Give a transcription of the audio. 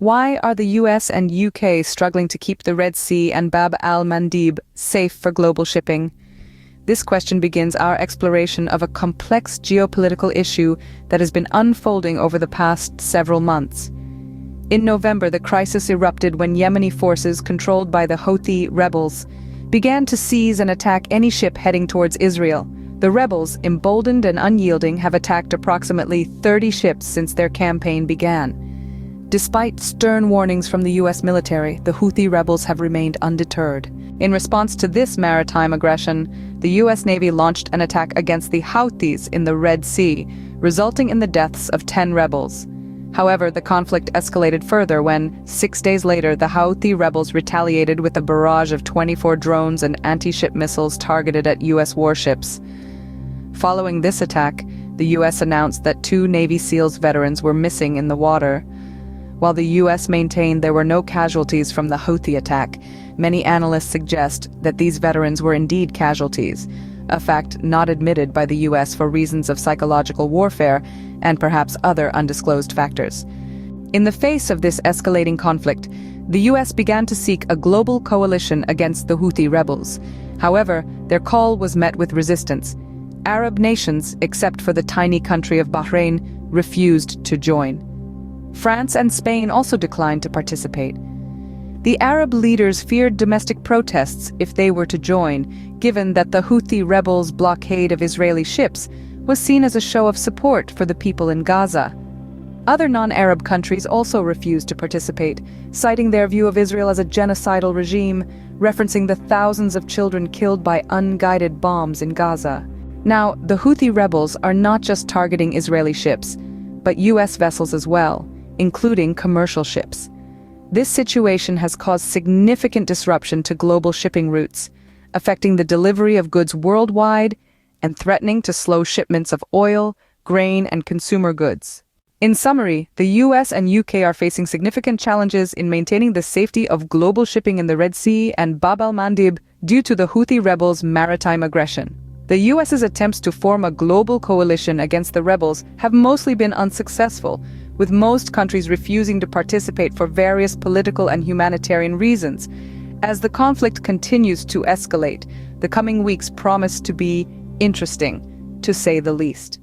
Why are the US and UK struggling to keep the Red Sea and Bab al-Mandeb safe for global shipping? This question begins our exploration of a complex geopolitical issue that has been unfolding over the past several months. In November, the crisis erupted when Yemeni forces controlled by the Houthi rebels began to seize and attack any ship heading towards Israel. The rebels, emboldened and unyielding, have attacked approximately 30 ships since their campaign began. Despite stern warnings from the US military, the Houthi rebels have remained undeterred. In response to this maritime aggression, the US Navy launched an attack against the Houthis in the Red Sea, resulting in the deaths of 10 rebels. However, the conflict escalated further when, 6 days later, the Houthi rebels retaliated with a barrage of 24 drones and anti-ship missiles targeted at US warships. Following this attack, the US announced that 2 Navy SEALs veterans were missing in the water. While the US maintained there were no casualties from the Houthi attack, many analysts suggest that these veterans were indeed casualties, a fact not admitted by the US for reasons of psychological warfare and perhaps other undisclosed factors. In the face of this escalating conflict, the US began to seek a global coalition against the Houthi rebels. However, their call was met with resistance. Arab nations, except for the tiny country of Bahrain, refused to join. France and Spain also declined to participate. The Arab leaders feared domestic protests if they were to join, given that the Houthi rebels' blockade of Israeli ships was seen as a show of support for the people in Gaza. Other non-Arab countries also refused to participate, citing their view of Israel as a genocidal regime, referencing the thousands of children killed by unguided bombs in Gaza. Now, the Houthi rebels are not just targeting Israeli ships, but US vessels as well, including commercial ships. This situation has caused significant disruption to global shipping routes, affecting the delivery of goods worldwide and threatening to slow shipments of oil, grain, and consumer goods. In summary, the US and UK are facing significant challenges in maintaining the safety of global shipping in the Red Sea and Bab al-Mandeb due to the Houthi rebels' maritime aggression. The US's attempts to form a global coalition against the rebels have mostly been unsuccessful, with most countries refusing to participate for various political and humanitarian reasons. As the conflict continues to escalate, the coming weeks promise to be interesting, to say the least.